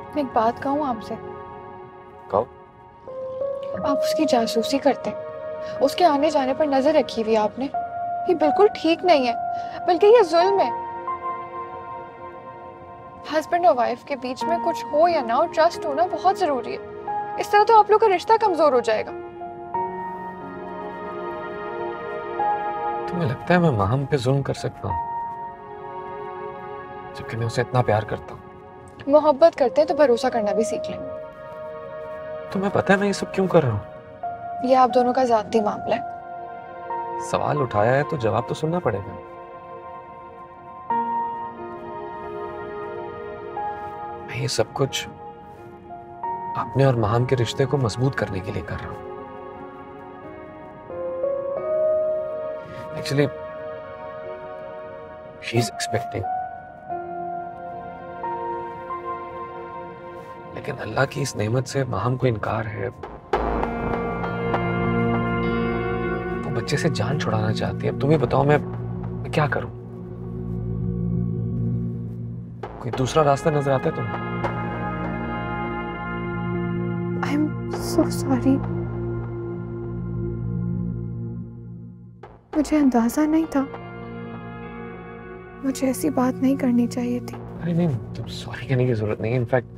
मैं एक बात कहूँ आपसे? कहो। आप उसकी जासूसी करते, उसके आने जाने पर नजर रखी हुई आपने। ये बिल्कुल ठीक नहीं है, बल्कि ये जुल्म है। हस्बैंड और वाइफ के बीच में कुछ हो या ना हो, ट्रस्ट होना बहुत जरूरी है। इस तरह तो आप लोग का रिश्ता कमजोर हो जाएगा। तुम्हें लगता है मैं माहम पे जुल्म कर सकता हूँ, जबकि मैं उसे इतना प्यार करता हूँ? मोहब्बत करते हैं तो भरोसा करना भी सीख लें। तुम्हें पता है मैं ये सब क्यों कर रहा हूँ? ये आप दोनों का जाती मामला है। सवाल उठाया है तो जवाब तो सुनना पड़ेगा। मैं ये सब कुछ अपने और माहम के रिश्ते को मजबूत करने के लिए कर रहा हूँ। एक्चुअली शी इज एक्सपेक्टिंग, लेकिन अल्लाह की इस नेमत से माहम को इनकार है। वो बच्चे से जान छुड़ाना चाहती है। अब तुम्हें बताओ मैं क्या करूं? कोई दूसरा रास्ता नजर आता है तुम्हें? I am so sorry. मुझे अंदाजा नहीं था, मुझे ऐसी बात नहीं करनी चाहिए थी। अरे नहीं, तुम सॉरी कहने की जरूरत नहीं है। इनफैक्ट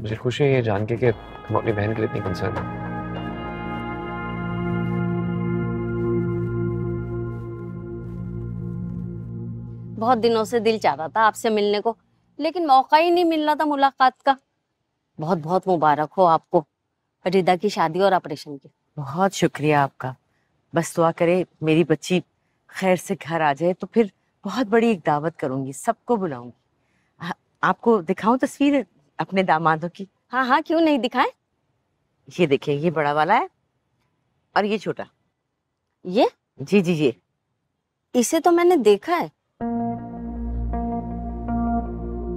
मुझे खुशी है ये जान के कि तुम अपनी बहन के लिए इतनी कंसर्न हो। बहुत दिनों से दिल चाह रहा था आपसे मिलने को, लेकिन मौका ही नहीं मिल रहा था मुलाकात का। बहुत बहुत मुबारक हो आपको रिदा की शादी और ऑपरेशन की। बहुत शुक्रिया आपका। बस दुआ करे मेरी बच्ची खैर से घर आ जाए तो फिर बहुत बड़ी एक दावत करूंगी, सबको बुलाऊंगी। आपको दिखाऊं तस्वीर अपने दामादों की? हाँ हाँ, क्यों नहीं, दिखाएं। ये देखिए, ये बड़ा वाला है और ये छोटा। ये? जी जी, ये इसे तो मैंने देखा है।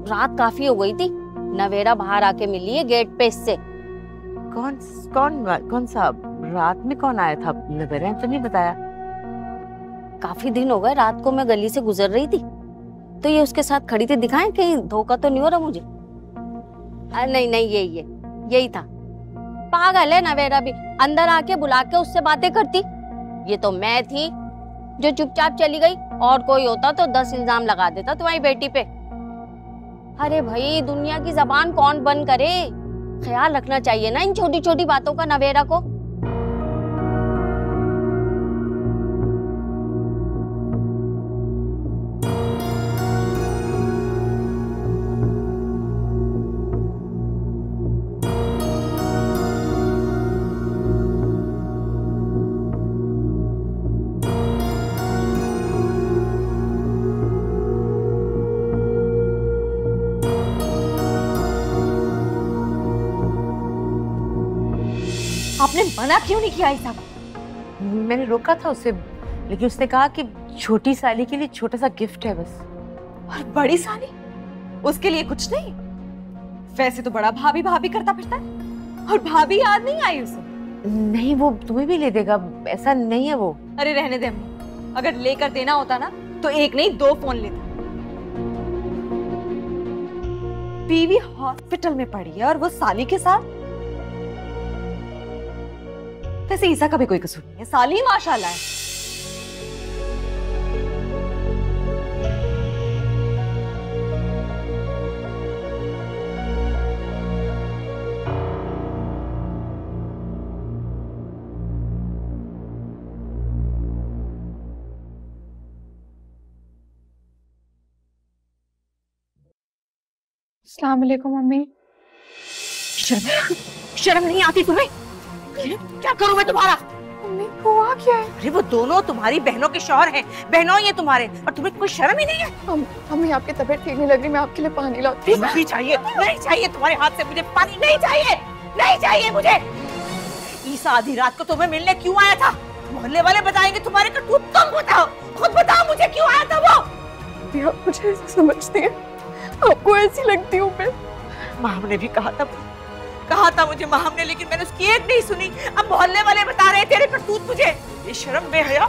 रात काफी हो गई थी, नवेरा बाहर आके मिली है गेट पे इससे। कौन कौन कौन सा? रात में कौन आया था? नवेरा तो नहीं बताया। काफी दिन हो गए, रात को मैं गली से गुजर रही थी तो ये उसके साथ खड़ी थी। दिखाएं, कहीं धोखा तो नहीं हो रहा मुझे? नहीं नहीं, यही था। पागल है नवेरा भी, अंदर आके बुला के उससे बातें करती। ये तो मैं थी जो चुपचाप चली गई, और कोई होता तो 10 इल्जाम लगा देता तुम्हारी बेटी पे। अरे भाई, दुनिया की जबान कौन बंद करे? ख्याल रखना चाहिए ना इन छोटी छोटी बातों का नवेरा को। आपने मना क्यों नहीं किया ईसा? मैंने रोका था उसे, लेकिन उसने कहा कि छोटी साली के लिए छोटा सा गिफ्ट है बस। और बड़ी साली उसके लिए कुछ नहीं? वैसे तो बड़ा भाभी भाभी करता फिरता है, और भाभी याद नहीं आई उसे? नहीं, वो तुम्हें भी ले देगा, ऐसा नहीं है वो। अरे रहने दे अम्मा, अगर लेकर देना होता ना तो एक नहीं 2 फोन लेता। बीवी हॉस्पिटल में पड़ी है और वो साली के साथ। वैसे ईसा का भी कोई कसूर नहीं है, साली माशाल्लाह है। अस्सलाम वालेकुम मम्मी। शर्म नहीं आती तुम्हें? क्या करूं मैं तुम्हारा? मम्मी हुआ क्या है? अरे वो दोनों तुम्हारी बहनों के शौहर हैं, बहनों ये तुम्हारे, और तुम्हें कोई शर्म ही नहीं है? मम्मी आपकी तबीयत ठीक नहीं लग रही, मैं आपके लिए पानी लाती हूँ। नहीं चाहिए, नहीं चाहिए तुम्हारे हाथ से मुझे पानी, नहीं चाहिए, नहीं चाहिए मुझे। ईसा आधी रात को तुम्हें मिलने क्यों आया था? मोहल्ले वाले बताएंगे तुम्हारे करतूत, तुम बताओ, खुद बताओ मुझे क्यों आया था वो? आप मुझे ऐसे समझती हैं? आपको ऐसी लगती हूँ मैं? माम ने भी कहा था मुझे माम ने, लेकिन मैंने उसकी एक नहीं सुनी। अब मोहल्ले वाले बता रहे तेरे करतूत मुझे। ये शर्म बेहया,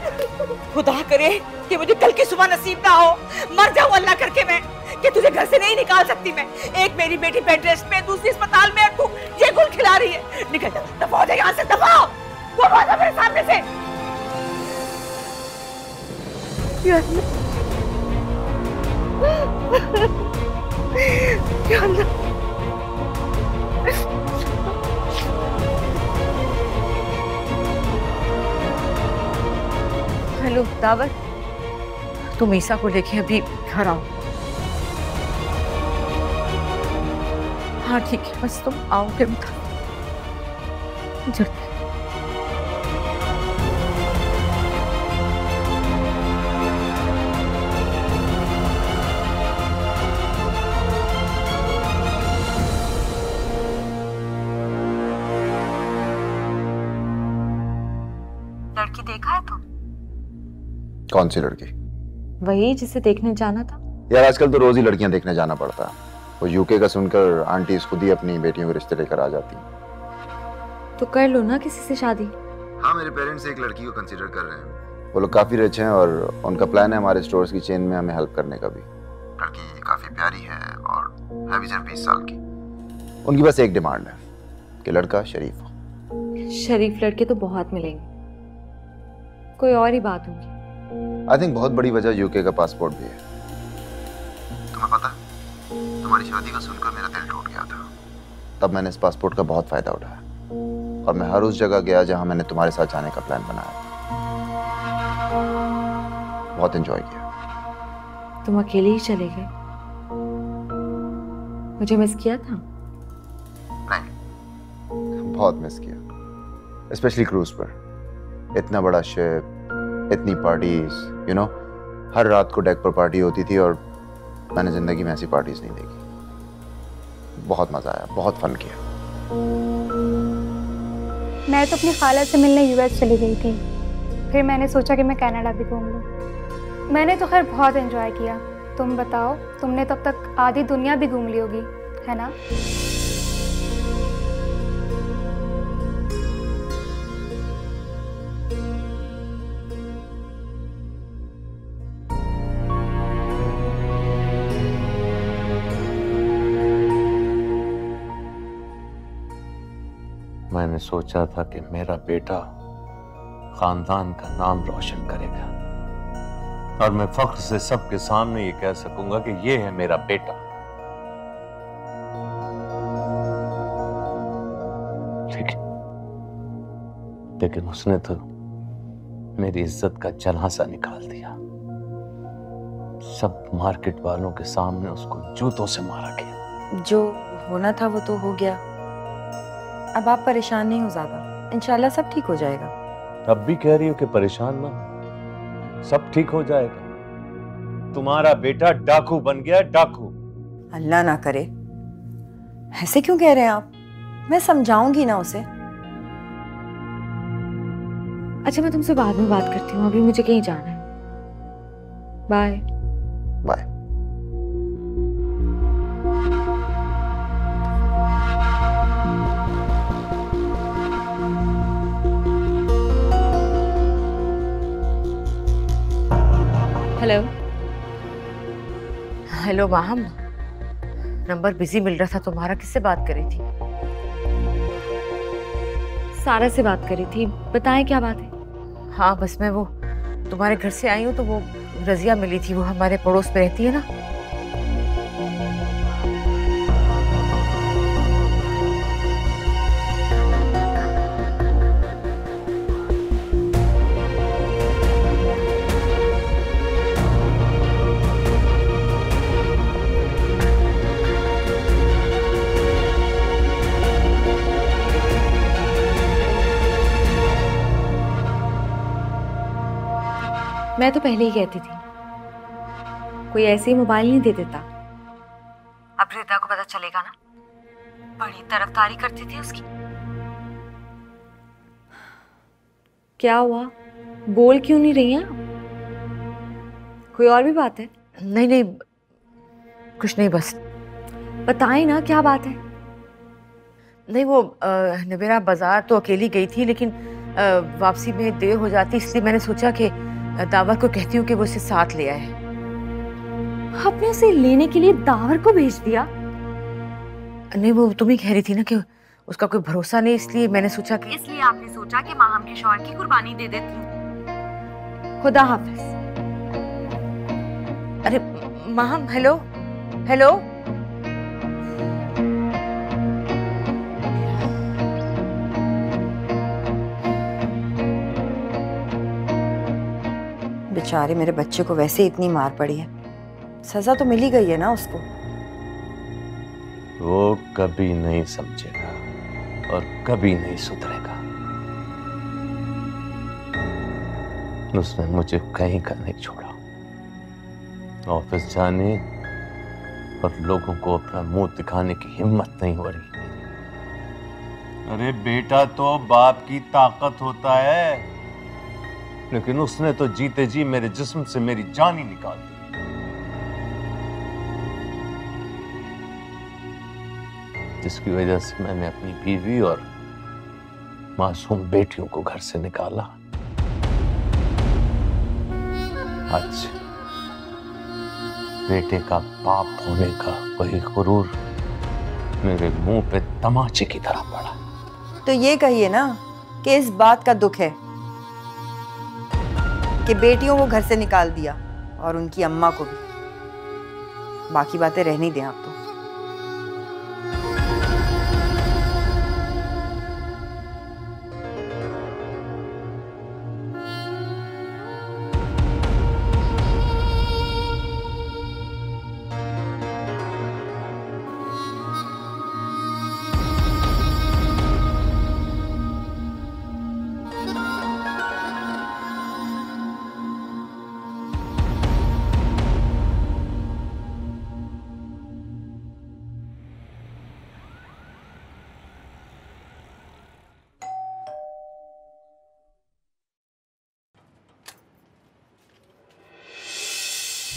खुदा करे कि मुझे कल की सुबह नसीब ना हो, मर जाऊं अल्लाह करके मैं, कि तुझे घर से नहीं निकाल निकाल सकती मैं? एक मेरी बेटी बेड रेस्ट में, दूसरी अस्पताल में, तू ये गुल खिला रही है। निकल जा, दफा हो जा यहाँ से, दफा हो, दफा हो जा मेरे सामने से। या अल्लाह। हेलो दावर, तुम ईसा को लेके अभी घर आओ। हाँ ठीक है, बस तुम आओ फिर बता जल्दी। लड़की देखा है तुम? कौन सी लड़की? वही जिसे देखने जाना था। यार आजकल तो रोज ही लड़कियां देखने जाना पड़ता है। वो यूके का सुनकर आंटीज खुद ही अपनी बेटियों के रिश्ते लेकर आ जाती हैं। तो कर लो ना किसी से शादी। हाँ, मेरे पेरेंट्स एक लड़की को कंसीडर कर रहे हैं। वो लोग काफी रिच हैं और उनका प्लान है हमारे स्टोर्स की चेन में हमें हेल्प करने का भी। लड़की काफी प्यारी है और है भी सिर्फ 20 साल की। उनकी बस एक डिमांड है कि लड़का शरीफ हो। शरीफ लड़के तो बहुत मिलेंगे, कोई और ही बात होगी। आई थिंक बहुत बड़ी वजह यूके का पासपोर्ट भी है। तुम्हें पता है, तुम्हारी शादी का सुनकर मेरा दिल टूट गया था। तब मैंने इस पासपोर्ट का बहुत फायदा उठाया और मैं हर उस जगह गया जहां मैंने तुम्हारे साथ जाने का प्लान बनाया। बहुत एंजॉय किया। तुम अकेले ही चले गए? मुझे मिस किया था? नहीं, बहुत मिस किया, स्पेशली क्रूज पर। इतना बड़ा शिप, इतनी पार्टीज, यू नो, हर रात को डेक पर पार्टी होती थी और मैंने जिंदगी में ऐसी पार्टीज नहीं देखी। बहुत मजा आया, बहुत फन किया। मैं तो अपनी खाला से मिलने यूएस चली गई थी, फिर मैंने सोचा कि मैं कनाडा भी घूम लूँ। मैंने तो खैर बहुत एंजॉय किया। तुम बताओ, तुमने तब तक आधी दुनिया भी घूम ली होगी, है ना? मैंने सोचा था कि मेरा बेटा खानदान का नाम रोशन करेगा और मैं फख्र से सबके सामने ये कह सकूंगा कि ये है मेरा बेटा। लेकिन उसने तो मेरी इज्जत का जनाजा निकाल दिया। सब मार्केट वालों के सामने उसको जूतों से मारा गया। जो होना था वो तो हो गया। अब आप परेशान नहीं हो ज्यादा, इंशाल्लाह सब ठीक हो जाएगा। अब भी कह रही हो कि परेशान ना हो, सब ठीक हो जाएगा। तुम्हारा बेटा डाकू बन गया, डाकू। अल्लाह ना करे, ऐसे क्यों कह रहे हैं आप? मैं समझाऊंगी ना उसे। अच्छा, मैं तुमसे बाद में बात करती हूँ, अभी मुझे कहीं जाना है। Bye bye. Hello. Hello Maham, number busy मिल रहा था तुम्हारा, किससे बात कर रही थी? सारा से बात करी थी, बताएं क्या बात है? हाँ बस मैं वो तुम्हारे घर से आई हूँ तो वो रजिया मिली थी, वो हमारे पड़ोस में रहती है ना। मैं तो पहले ही कहती थी, कोई ऐसे ही मोबाइल नहीं दे देता। अब रिदा को पता चलेगा ना, बड़ी तरफदारी करती थी उसकी। क्या हुआ, बोल क्यों नहीं रही हैं? कोई और भी बात है? नहीं नहीं कुछ नहीं, बस बताएं ना क्या बात है। नहीं वो नबीरा बाजार तो अकेली गई थी, लेकिन वापसी में देर हो जाती, इसलिए मैंने सोचा कि दावा को कहती हूँ कि वो उसे साथ ले आए। आपने उसे लेने के लिए दावर को भेज दिया? नहीं, वो तुम ही कह रही थी ना कि उसका कोई भरोसा नहीं, इसलिए मैंने सोचा कि आपने सोचा कि माहम के शौहर की कुर्बानी दे देती हूँ। खुदा हाफिज। अरे माहम, हेलो हेलो। बेचारे मेरे बच्चे को वैसे ही इतनी मार पड़ी है, सजा तो मिल ही गई है ना उसको। वो कभी नहीं समझेगा और कभी नहीं सुधरेगा। उसने मुझे कहीं का नहीं छोड़ा। ऑफिस जाने और लोगों को अपना मुंह दिखाने की हिम्मत नहीं हो रही। अरे बेटा तो बाप की ताकत होता है, लेकिन उसने तो जीते जी मेरे जिस्म से मेरी जान ही निकाल दी। जिसकी वजह से मैंने अपनी बीवी और मासूम बेटियों को घर से निकाला। आज बेटे का बाप होने का वही गुरूर मेरे मुंह पे तमाचे की तरह पड़ा। तो ये कहिए ना कि इस बात का दुख है कि बेटियों को घर से निकाल दिया और उनकी अम्मा को भी। बाकी बातें रहनी दें आप तो।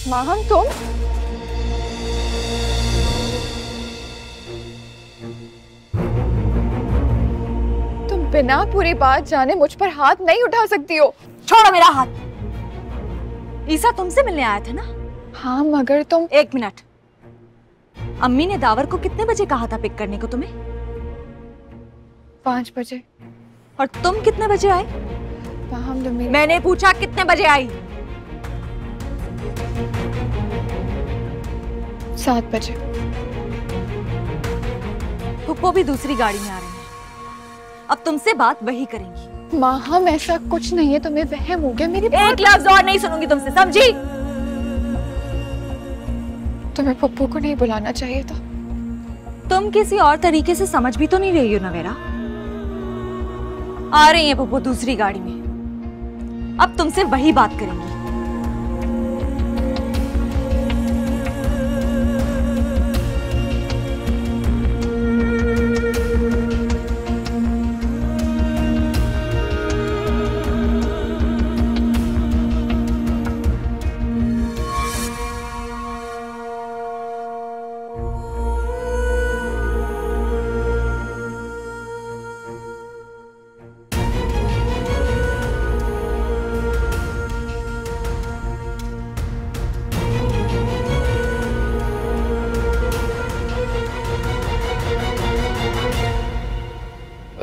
माहम, तुम? तुम बिना पूरी बात जाने मुझ पर हाथ नहीं उठा सकती हो। छोड़ो मेरा हाथ। ईसा तुमसे मिलने आया था ना? हाँ, मगर तुम। एक मिनट, अम्मी ने दावर को कितने बजे कहा था पिक करने को तुम्हें? 5 बजे। और तुम कितने बजे आए? माहम, तुम। मैंने पूछा कितने बजे आई? 7 बजे। पुप्पो भी दूसरी गाड़ी में आ रही है। अब तुमसे बात वही करेंगी। माहम, ऐसा कुछ नहीं है, तुम्हें वहम हो गया। मेरी एक लफ्ज और नहीं सुनूंगी तुमसे, समझी? तुम्हें पप्पू को नहीं बुलाना चाहिए था। तुम किसी और तरीके से समझ भी तो नहीं रही हो नवेरा। आ रही है पप्पू दूसरी गाड़ी में। अब तुमसे वही बात करेंगी।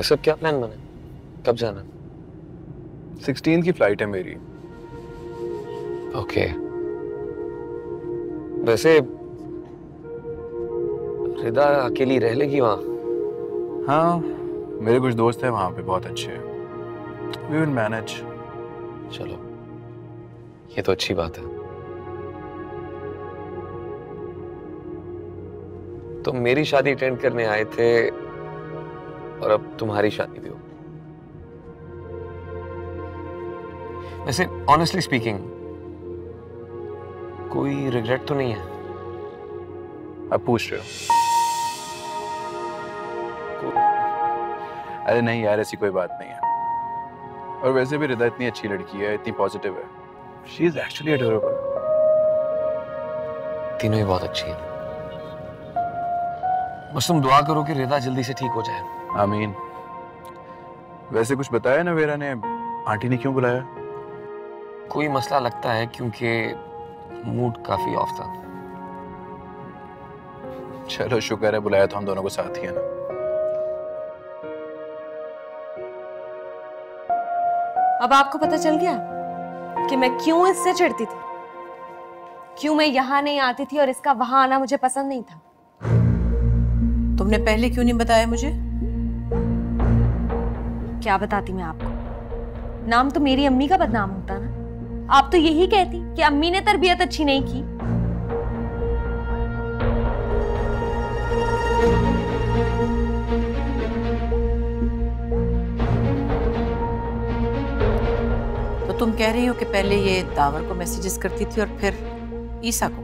सब क्या प्लान बना? कब जाना? 16 की फ्लाइट है मेरी। ओके। वैसे रिदा अकेली रह लेगी वहां? हाँ, मेरे कुछ दोस्त हैं वहां पे, बहुत अच्छे हैं। We will manage। चलो, ये तो अच्छी बात है। तुम मेरी शादी अटेंड करने आए थे और अब तुम्हारी शादी भी हो। वैसे ऑनेस्टली स्पीकिंग कोई रिग्रेट तो नहीं है? अब पूछ रहे हो? अरे नहीं यार, ऐसी कोई बात नहीं है। और वैसे भी रिदा इतनी अच्छी लड़की है, इतनी पॉजिटिव है। She is actually adorable. तीनों ही बहुत अच्छी हैं। बस तुम दुआ करो कि रिदा जल्दी से ठीक हो जाए। आमीन। वैसे कुछ बताया नवेरा ने? आंटी ने क्यों बुलाया? कोई मसला लगता है क्योंकि मूड काफी ऑफ था। चलो शुक्र है बुलाया तो हम दोनों को साथ ही है ना। अब आपको पता चल गया कि मैं क्यों इससे चिढ़ती थी, क्यों मैं यहाँ नहीं आती थी और इसका वहां आना मुझे पसंद नहीं था। तुमने पहले क्यों नहीं बताया मुझे? क्या बताती मैं आपको, नाम तो मेरी अम्मी का बदनाम होता ना। आप तो यही कहती कि अम्मी ने तरबियत अच्छी नहीं की। तो तुम कह रही हो कि पहले ये दावर को मैसेजेस करती थी और फिर ईसा को?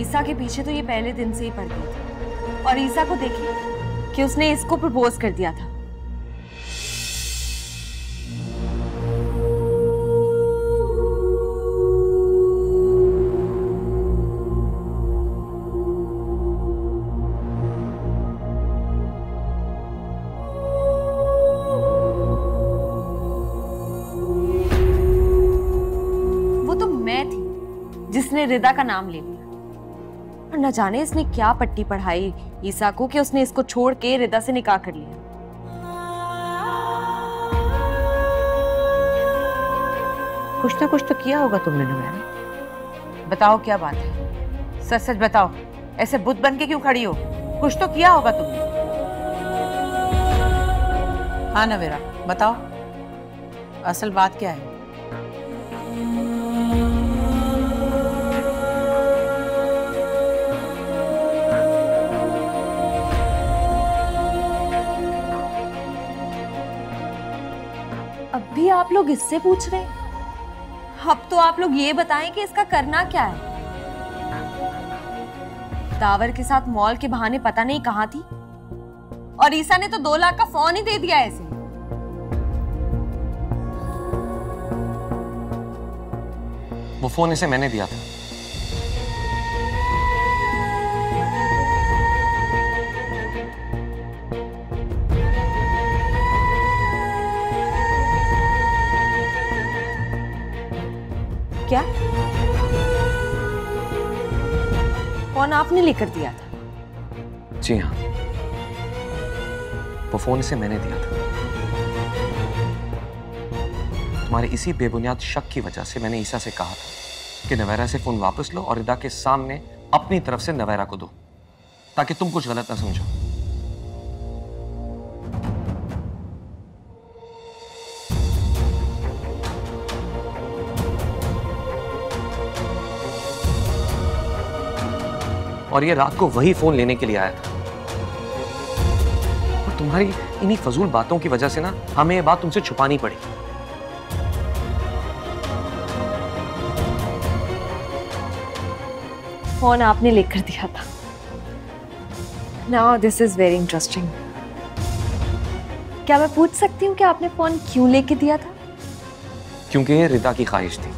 ईसा के पीछे तो ये पहले दिन से ही पड़ गई थी। और ईसा को देखिए कि उसने इसको प्रपोज कर दिया था। वो तो मैं थी जिसने रिदा का नाम ले लिया, और न जाने इसने क्या पट्टी पढ़ाई ईसा को कि उसने इसको छोड़ के रिदा से निकाह कर लिया। कुछ ना कुछ तो किया होगा तुमने ना मैम। बताओ क्या बात है, सच सच बताओ, ऐसे बुत बन के क्यों खड़ी हो? कुछ तो किया होगा तुमने। हाँ नवेरा बताओ, असल बात क्या है? अब भी आप लोग इससे पूछ रहे हैं? अब तो आप लोग ये बताएं कि इसका करना क्या है। दावर के साथ मॉल के बहाने पता नहीं कहां थी, और ईसा ने तो 2 लाख का फोन ही दे दिया ऐसे। वो फोन इसे मैंने दिया था। क्या फोन आपने लेकर दिया था? जी हाँ, वो फोन इसे मैंने दिया था। तुम्हारे इसी बेबुनियाद शक की वजह से मैंने ईसा से कहा था कि नवेरा से फोन वापस लो और रिदा के सामने अपनी तरफ से नवेरा को दो, ताकि तुम कुछ गलत ना समझो। और ये रात को वही फोन लेने के लिए आया था। और तुम्हारी इन्हीं फजूल बातों की वजह से ना हमें ये बात तुमसे छुपानी पड़ी। फोन आपने लेकर दिया था। Now this is very interesting. क्या मैं पूछ सकती हूँ कि आपने फोन क्यों लेके दिया था? क्योंकि ये रिदा की ख्वाहिश थी।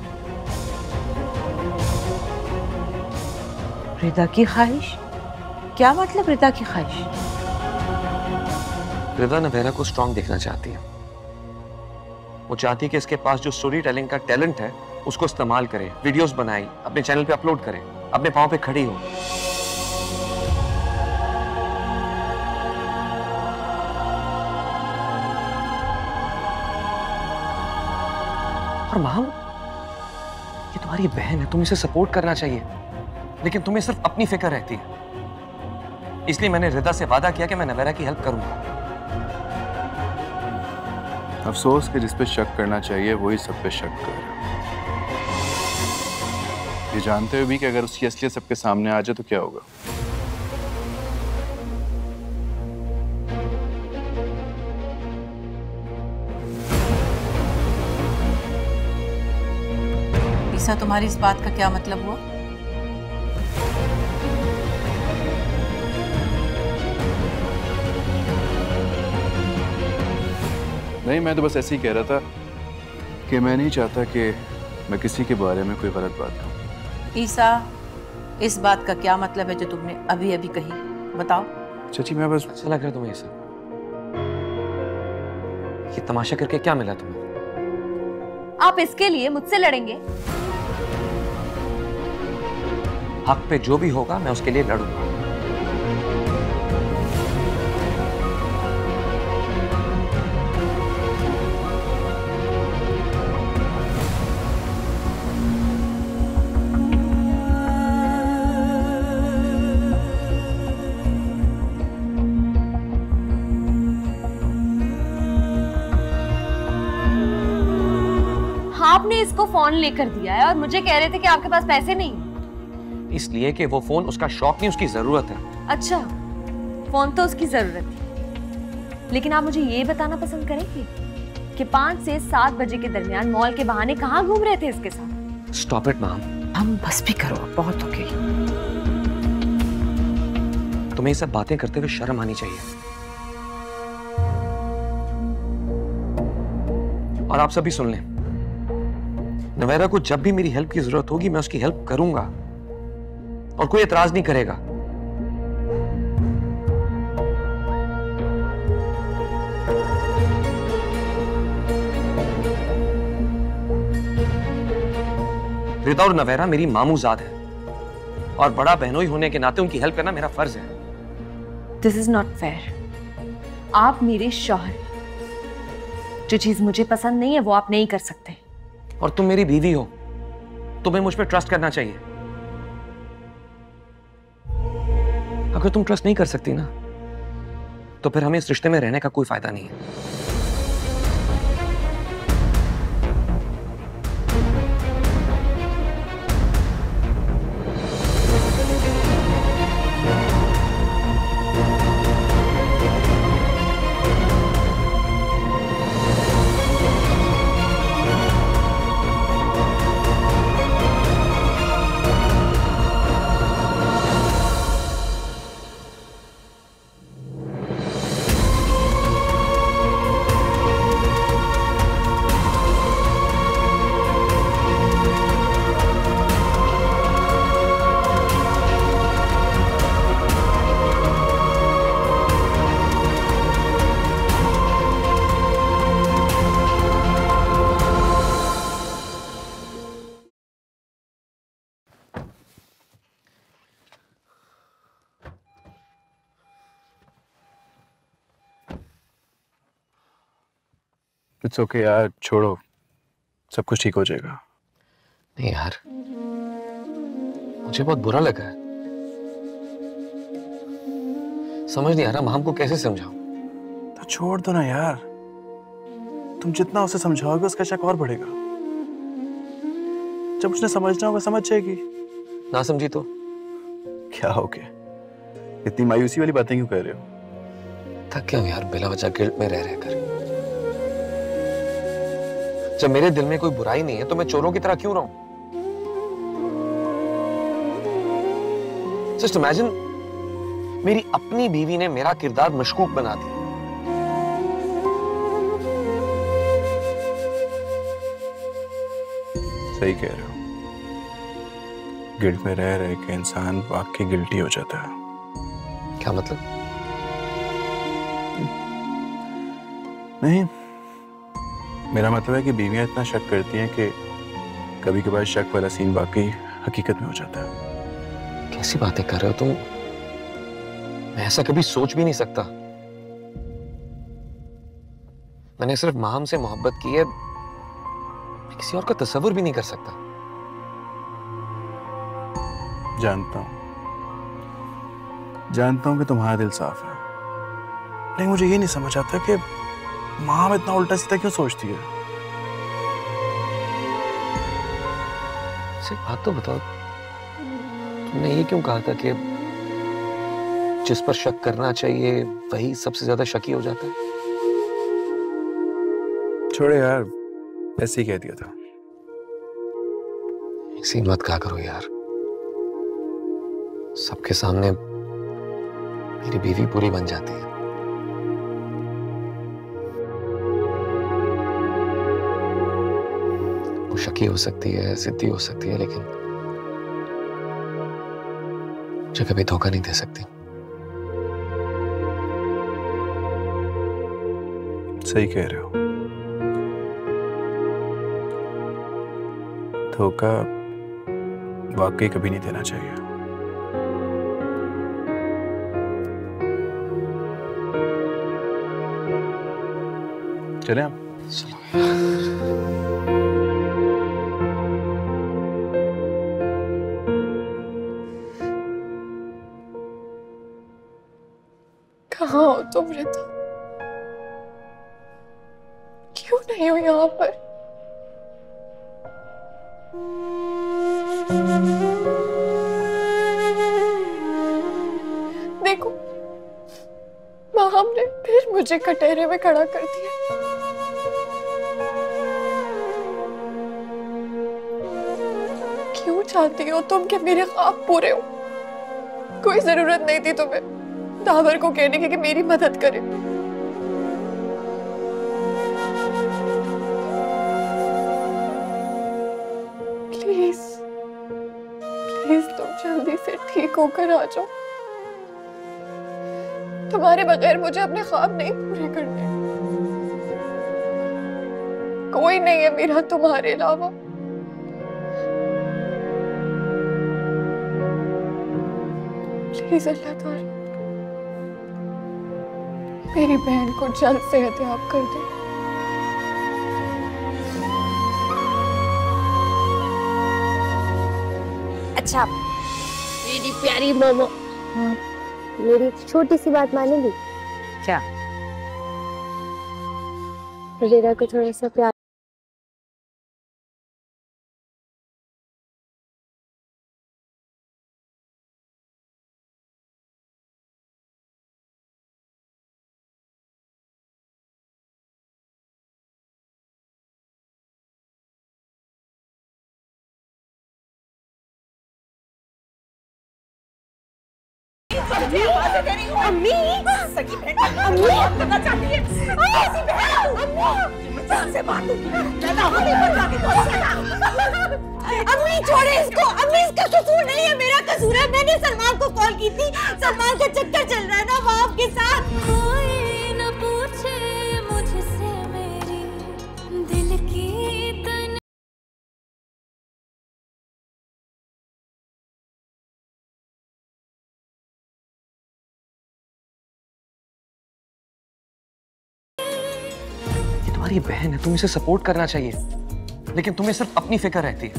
रिदा की ख्वाहिश? क्या मतलब रिदा की ख्वाहिश? रिदा नवेरा को स्ट्रांग देखना चाहती है। वो चाहती है कि इसके पास जो स्टोरी टेलिंग का टैलेंट है उसको इस्तेमाल करे, वीडियोस बनाए, अपने चैनल पे अपलोड करे, अपने पांव पे खड़ी हो। और माम, ये तुम्हारी बहन है, तुम इसे सपोर्ट करना चाहिए, लेकिन तुम्हें सिर्फ अपनी फिक्र रहती है। इसलिए मैंने रिदा से वादा किया कि मैं नवेरा की हेल्प करूंगा। अफसोस कि जिस पे शक करना चाहिए वही सब पे शक कर, ये जानते हुए भी कि अगर उसकी असलियत सबके सामने आ जाए तो क्या होगा। ईसा, तुम्हारी इस बात का क्या मतलब हुआ? नहीं, मैं तो बस ऐसे ही कह रहा था कि मैं नहीं चाहता कि मैं किसी के बारे में कोई गलत बात कहूँ। ईसा, इस बात का क्या मतलब है जो तुमने अभी अभी कही? बताओ। चाची मैं बस। अच्छा लग रहा है तुम्हें ईसा? ये तमाशा करके क्या मिला तुम्हें? आप इसके लिए मुझसे लड़ेंगे? हक पे जो भी होगा मैं उसके लिए लड़ूंगा। आपने इसको फोन लेकर दिया है और मुझे कह रहे थे कि आपके पास पैसे नहीं। इसलिए कि वो फोन उसका शौक नहीं, उसकी जरूरत है। अच्छा, फोन तो उसकी जरूरत थी, लेकिन आप मुझे ये बताना पसंद करेंगे कि 5 से 7 बजे के दरमियान मॉल के बहाने कहाँ घूम रहे थे इसके साथ? Stop it ma'am. हम बस भी करो, बहुत हो गई। तुम्हें ये सब बातें करते हुए शर्म आनी चाहिए। और आप सभी सुन लें, नवेरा को जब भी मेरी हेल्प की जरूरत होगी मैं उसकी हेल्प करूंगा और कोई एतराज नहीं करेगा। रिता और नवेरा मेरी मामूजाद है और बड़ा बहनोई होने के नाते उनकी हेल्प करना मेरा फर्ज है। This is not fair. आप मेरे शौहर हैं। जो चीज मुझे पसंद नहीं है वो आप नहीं कर सकते। और तुम मेरी बीवी हो, तुम्हें मुझ पर ट्रस्ट करना चाहिए। अगर तुम ट्रस्ट नहीं कर सकती ना, तो फिर हमें इस रिश्ते में रहने का कोई फायदा नहीं है। इट्स ओके यार, छोड़ो, सब कुछ ठीक हो जाएगा। नहीं यार, मुझे बहुत बुरा लगा है। समझ नहीं आ रहा माम को कैसे समझाऊं। तो छोड़ दो ना यार, तुम जितना उसे समझाओगे उसका शक और बढ़ेगा। जब उसने समझना होगा समझ जाएगी। ना समझी तो क्या हो गया, इतनी मायूसी वाली बातें क्यों कर रहे हो? थक गया हूं यार बिला वजह गिल्ट में रह रहकर। जब मेरे दिल में कोई बुराई नहीं है तो मैं चोरों की तरह क्यों रहूं? जस्ट इमेजिन, मेरी अपनी बीवी ने मेरा किरदार मशकूक बना दिया। सही कह रहे हो, गिल्ट में रह रहे के इंसान वाकई गिल्टी हो जाता है। क्या मतलब? नहीं, मेरा मतलब है कि बीवियां इतना शक करती हैं कि कभी कभार शक वाला सीन वाकई हकीकत में हो जाता है। कैसी बातें कर रहे हो तुम? मैं ऐसा कभी सोच भी नहीं सकता। मैंने सिर्फ माम से मोहब्बत की है, मैं किसी और का तस्वुर भी नहीं कर सकता। जानता हूं कि तुम्हारा दिल साफ है, लेकिन मुझे ये नहीं समझ आता कि माम इतना उल्टा सीधा क्यों सोचती है। सिर्फ बात तो बताओ, तुमने ये क्यों कहा था कि जिस पर शक करना चाहिए वही सबसे ज्यादा शकी हो जाता है? छोड़े यार, ऐसे ही कह दिया था। सीन मत कहा करो यार, सबके सामने मेरी बीवी पूरी बन जाती है। वो शकी हो सकती है, जिद्दी हो सकती है, लेकिन मुझे कभी धोखा नहीं दे सकती। सही कह रहे हो, धोखा वाकई कभी नहीं देना चाहिए। चलें आप? कहाँ हो तुम रिता? क्यों नहीं हो यहाँ पर? देखो माहम ने फिर मुझे कटहरे में खड़ा कर दिया। क्यों चाहती हो तुम कि मेरे ख्वाब पूरे हो? कोई जरूरत नहीं थी तुम्हें दावर को कहने की कि मेरी मदद करे। प्लीज प्लीज तुम जल्दी से ठीक होकर आ जाओ। तुम्हारे बगैर मुझे अपने ख्वाब नहीं पूरे करने। कोई नहीं है मेरा तुम्हारे अलावा। प्लीज अल्लाह ताला मेरी बहन को जल्द सेहतयाब कर दे। अच्छा मेरी प्यारी मामा, मेरी एक छोटी सी बात मानेगी? क्या? रेरा को थोड़ा सा प्यार। अम्मी, सगी बहन अम्मी करना चाहती है। ऐसी बहन अम्मी जान से मार दूंगी। ज्यादा होने पर जाके तो अम्मी छोड़े इसको। अम्मी इसका कसूर नहीं है, मेरा कसूर है। मैंने सलमान को कॉल की थी। सलमान का चक्कर चल रहा है ना बाप के साथ। कोई न पूछे मुझसे मेरी दिल की तन। तुम्हारी बहन है, तुम्हें इसे सपोर्ट करना चाहिए, लेकिन तुम्हें सिर्फ अपनी फिक्र रहती है।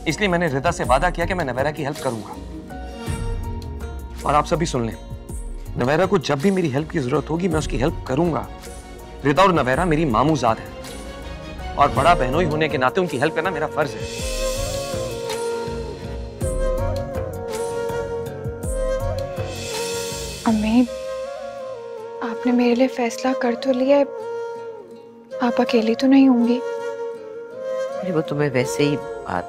इसलिए मैंने रिदा से वादा किया कि मैं नवेरा की हेल्प करूंगा। और आप सभी सुन लें, नवेरा को जब भी मेरी हेल्प की जरूरत होगी मैं उसकी हेल्प करूंगा। रिदा और नवेरा मेरी मामूजाद है और बड़ा बहनोई होने के नाते उनकी हेल्प करना मेरा फर्ज है। अम्मी आपने मेरे लिए फैसला कर तो लिया है, आप अकेली तो नहीं होंगी? अरे वो तुम्हें वैसे ही बात।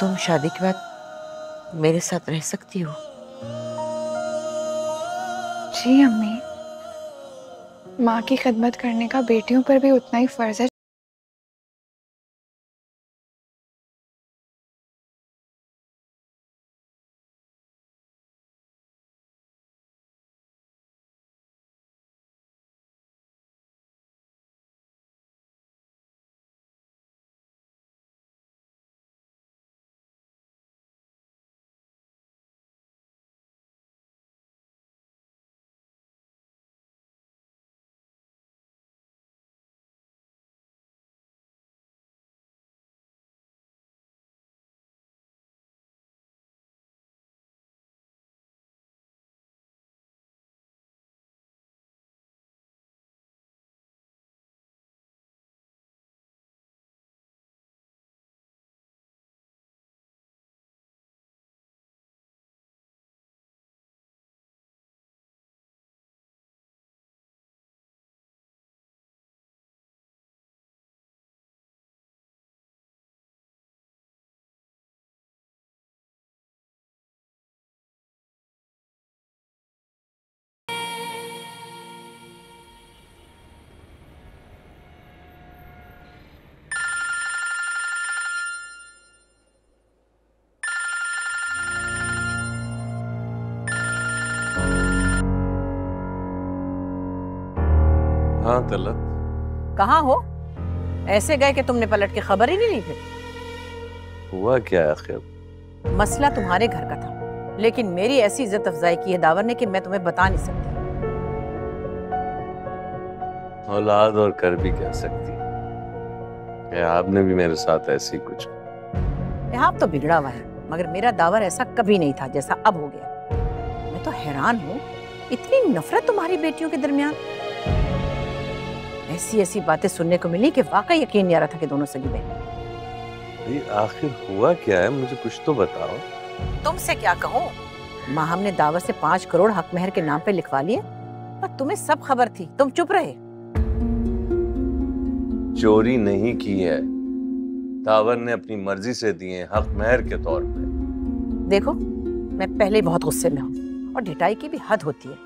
तुम शादी के बाद मेरे साथ रह सकती हो? जी अम्मी, माँ की खिदमत करने का बेटियों पर भी उतना ही फर्ज है। हाँ तलत, कहाँ हो? ऐसे गए कि तुमने पलट के खबर ही नहीं ली। फिर हुआ क्या आखिर? मसला तुम्हारे घर का था, लेकिन मेरी ऐसी इज्जत अफजाई की है दावर ने कि मैं तुम्हें बता नहीं सकती। औलाद और कर भी कह सकती है, आपने भी मेरे साथ ऐसी कुछ। आप तो बिगड़ा हुआ है, मगर मेरा दावर ऐसा कभी नहीं था जैसा अब हो गया। मैं तो हैरान हूँ, इतनी नफरत तुम्हारी बेटियों के दरमियान। ऐसी ऐसी बातें सुनने को मिली कि वाकई यकीन नहीं आ रहा था कि दोनों सगी बहन। आखिर हुआ क्या है, मुझे कुछ तो बताओ। तुमसे क्या कहूँ, माहम ने दावर से 5 करोड़ हक महर के नाम पे लिखवा लिए, पर तुम्हें सब खबर थी, तुम चुप रहे। चोरी नहीं की है, दावर ने अपनी मर्जी से दिए हक महर के तौर पे। देखो, मैं पहले ही बहुत गुस्से में हूँ और ढिठाई की भी हद होती है।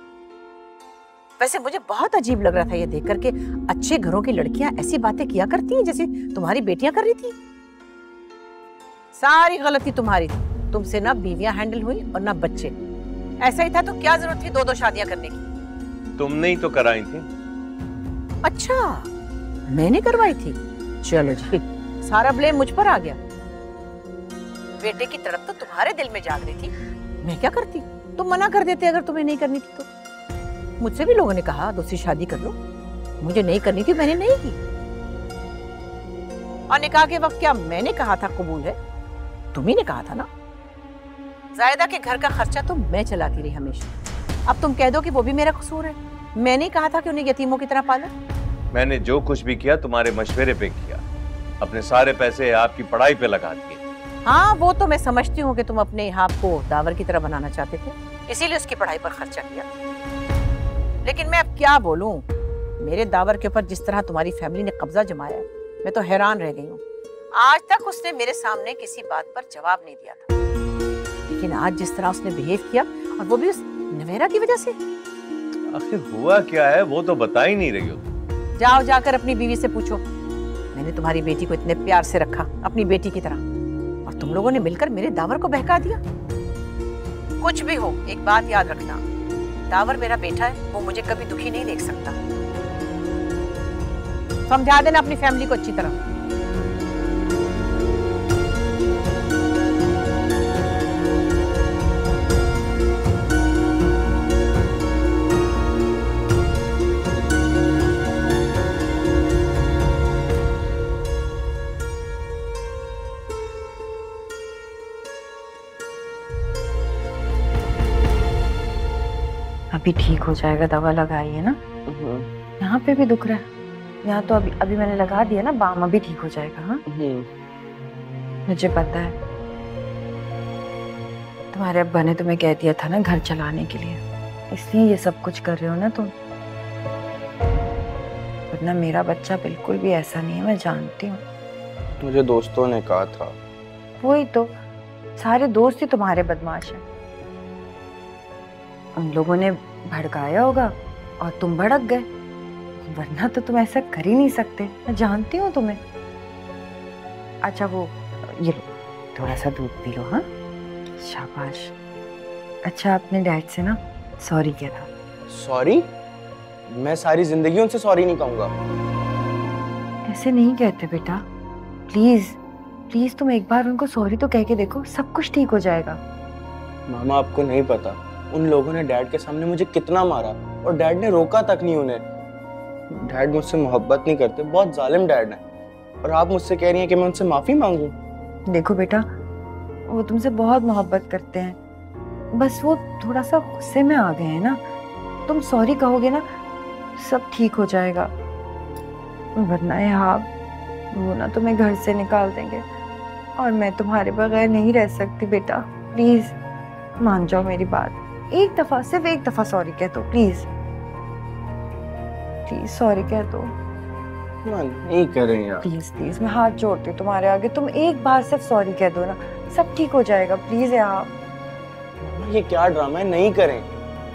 वैसे मुझे बहुत अजीब लग रहा था ये देख करके अच्छे घरों की लड़कियां ऐसी बातें किया करती हैं जैसे तुम्हारी बेटियां कर रही थी। सारी गलती तुम्हारी थी, तुमसे ना बीवियां हैंडल हुई और ना बच्चे। ऐसा ही था तो क्या जरूरत थी 2-2 शादियां करने की? तुमने ही तो कराई थी। अच्छा, मैंने करवाई थी? चलो जी, सारा ब्लेम मुझ पर आ गया। बेटे की तड़प तो तुम्हारे दिल में जाग रही थी, मैं क्या करती? तुम मना कर देते अगर तुम्हें नहीं करनी थी तो। मुझसे भी लोगों ने कहा दूसरी शादी कर लो, मुझे नहीं करनी थी, मैंने नहीं की। और निकाह के वक्त क्या मैंने कहा था कबूल है? तुम ही ने कहा था ना। जायदा के घर का खर्चा तो मैं चलाती रही हमेशा, अब तुम कह दो कि वो भी मेरा कसूर है। मैंने कहा था कि उन्हें यतीमों की तरह पाला। मैंने जो कुछ भी किया तुम्हारे मशवरे पे किया, अपने सारे पैसे आपकी पढ़ाई पे लगा दिए। हाँ, वो तो मैं समझती हूँ कि तुम अपने आप को दावर की तरह बनाना चाहते थे, इसीलिए उसकी पढ़ाई पर खर्चा किया। लेकिन मैं अब क्या बोलूं, मेरे दावर के ऊपर जिस तरह तुम्हारी फैमिली ने कब्जा जमाया है, मैं तो हैरान रह गई हूँ। आज तक उसने मेरे सामने किसी बात पर जवाब नहीं दिया था, लेकिन आज जिस तरह उसने बिहेव किया, और वो भी उस नवेरा की वजह से। आखिर हुआ क्या है वो तो बता ही नहीं रही हो। जाओ जाकर अपनी बीवी से पूछो। मैंने तुम्हारी बेटी को इतने प्यार से रखा, अपनी बेटी की तरह, और तुम लोगों ने मिलकर मेरे दावर को बहका दिया। कुछ भी हो, एक बात याद रखना, दावर मेरा बेटा है, वो मुझे कभी दुखी नहीं देख सकता। समझा देना अपनी फैमिली को अच्छी तरह। अभी ठीक हो जाएगा, दवा लगाई है ना? यहाँ पे भी दुख रहा है, यहाँ तो अभी मैंने लगा दिया ना बाम, अभी ठीक हो जाएगा। हाँ, मुझे पता है तुम्हारे अब्बा ने तुम्हें कह दिया था ना घर चलाने के लिए, इसलिए ये सब कुछ कर रहे हो ना तुम। वरना मेरा बच्चा बिल्कुल भी ऐसा नहीं है, मैं जानती हूँ। मुझे दोस्तों ने कहा था। वही तो, सारे दोस्त ही तुम्हारे बदमाश हैं। उन लोगों ने भड़काया होगा और तुम भड़क गए, वरना तो तुम ऐसा कर ही नहीं सकते, मैं जानती हूँ तुम्हें। अच्छा वो ये लो, थोड़ा सा दूध पी लो। हाँ, शाबाश। अच्छा, आपने डैड से ना सॉरी किया था? सॉरी? मैं सारी जिंदगी उनसे सॉरी नहीं कहूँगा। ऐसे नहीं कहते बेटा, प्लीज प्लीज तुम एक बार उनको सॉरी तो कह के देखो, सब कुछ ठीक हो जाएगा। मामा, आपको नहीं पता उन लोगों ने डैड के सामने मुझे कितना मारा, और डैड ने रोका तक नहीं उन्हें। डैड मुझसे मोहब्बत नहीं करते, बहुत जालिम डैड हैं। और आप मुझसे कह रही हैं कि मैं उनसे माफी मांगूं? देखो बेटा, वो तुमसे बहुत मोहब्बत करते हैं, बस वो थोड़ा सा गुस्से में आ गए हैं ना। तुम सॉरी कहोगे ना, सब ठीक हो जाएगा। वरना यहाँ वो ना तुम्हें घर से निकाल देंगे, और मैं तुम्हारे बगैर नहीं रह सकती बेटा। प्लीज मान जाओ मेरी बात, एक दफा, सिर्फ एक दफा सॉरी कह दो, प्लीज प्लीज सॉरी कह दो। नहीं करें यार। प्लीज प्लीज, मैं हाथ जोड़ती हूँ तुम्हारे आगे, तुम एक बार सिर्फ सॉरी कह दो ना, सब ठीक हो जाएगा। प्लीज यार। ये क्या ड्रामा है, नहीं करें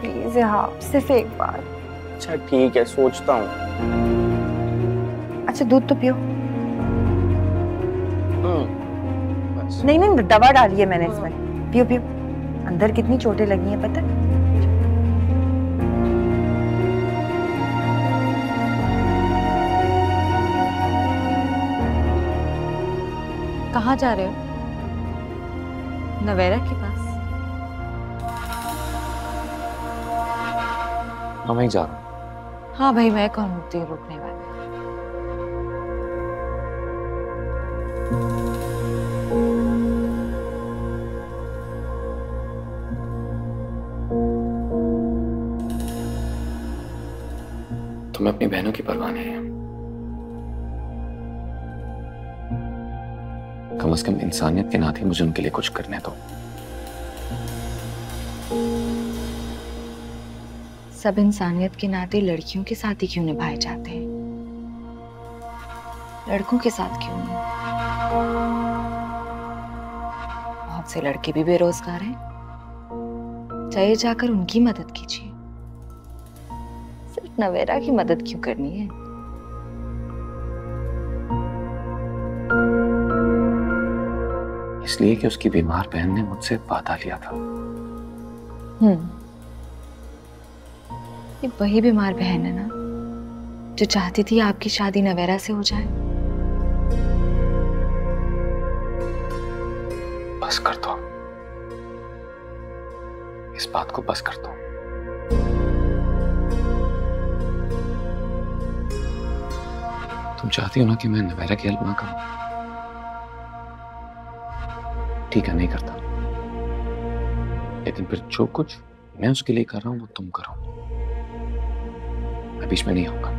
प्लीज यार, सिर्फ एक बार। अच्छा ठीक है, सोचता हूँ। अच्छा दूध तो पियो। बस। नहीं नहीं, दवा डाली है मैंने इसमें, पियो पियो। अंदर कितनी चोटें लगी हैं पता है? कहाँ जा रहे हो? नवेरा के पास? हाँ, मैं जा रहा हूँ। हाँ भाई, मैं कौन होती हूँ रोकने वाली? तुम्हें अपनी बहनों की परवाह नहीं है। कम से कम इंसानियत के नाते मुझे उनके लिए कुछ करने दो। सब इंसानियत के नाते लड़कियों के साथ ही क्यों निभाए जाते हैं, लड़कों के साथ क्यों नहीं? बहुत से लड़के भी बेरोजगार हैं, चाहे जाकर उनकी मदद कीजिए। सिर्फ नवेरा की मदद क्यों करनी है? इसलिए कि उसकी बीमार बहन ने मुझसे वादा लिया था। ये वही बीमार बहन है ना जो चाहती थी आपकी शादी नवेरा से हो जाए? बस कर दो, इस बात को बस कर दो। तुम चाहती हो ना कि मैं नवेरा की हेल्प ना करूं? ठीक है, नहीं करता, लेकिन फिर जो कुछ मैं उसके लिए कर रहा हूं वो तुम करो। मैं बीच में नहीं आऊंगा।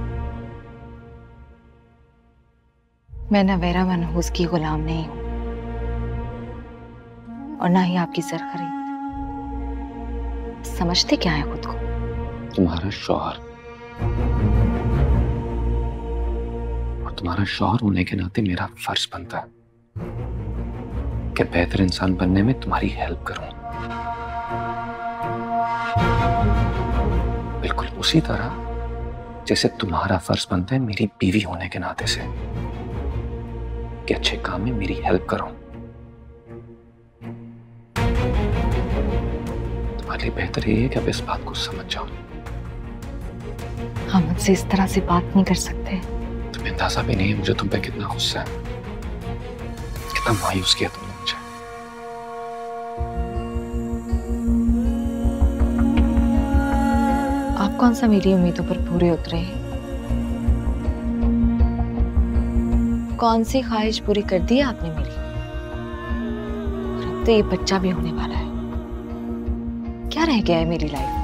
मैं नवेरा मनहूस की गुलाम नहीं हूं और ना ही आपकी सर खरीद। समझते क्या है खुद को? तुम्हारा शौहर, और तुम्हारा शौहर होने के नाते मेरा फर्ज बनता है कि बेहतर इंसान बनने में तुम्हारी हेल्प करूं, बिल्कुल उसी तरह जैसे तुम्हारा फर्ज बनता है मेरी बीवी होने के नाते से कि अच्छे काम में मेरी हेल्प करो। तुम्हारे लिए बेहतर ये है कि अब इस बात को समझ जाओ। हम मुझसे इस तरह से बात नहीं कर सकते। तुम्हें अंदाजा भी नहीं है मुझे तुम पे कितना गुस्सा है, कितना मायूस किया तुमने मुझे। आप कौन सा मेरी उम्मीदों पर पूरे उतरे हैं? कौन सी ख्वाहिश पूरी कर दी आपने मेरी? और अब तो ये बच्चा भी होने वाला है। क्या रह गया है मेरी लाइफ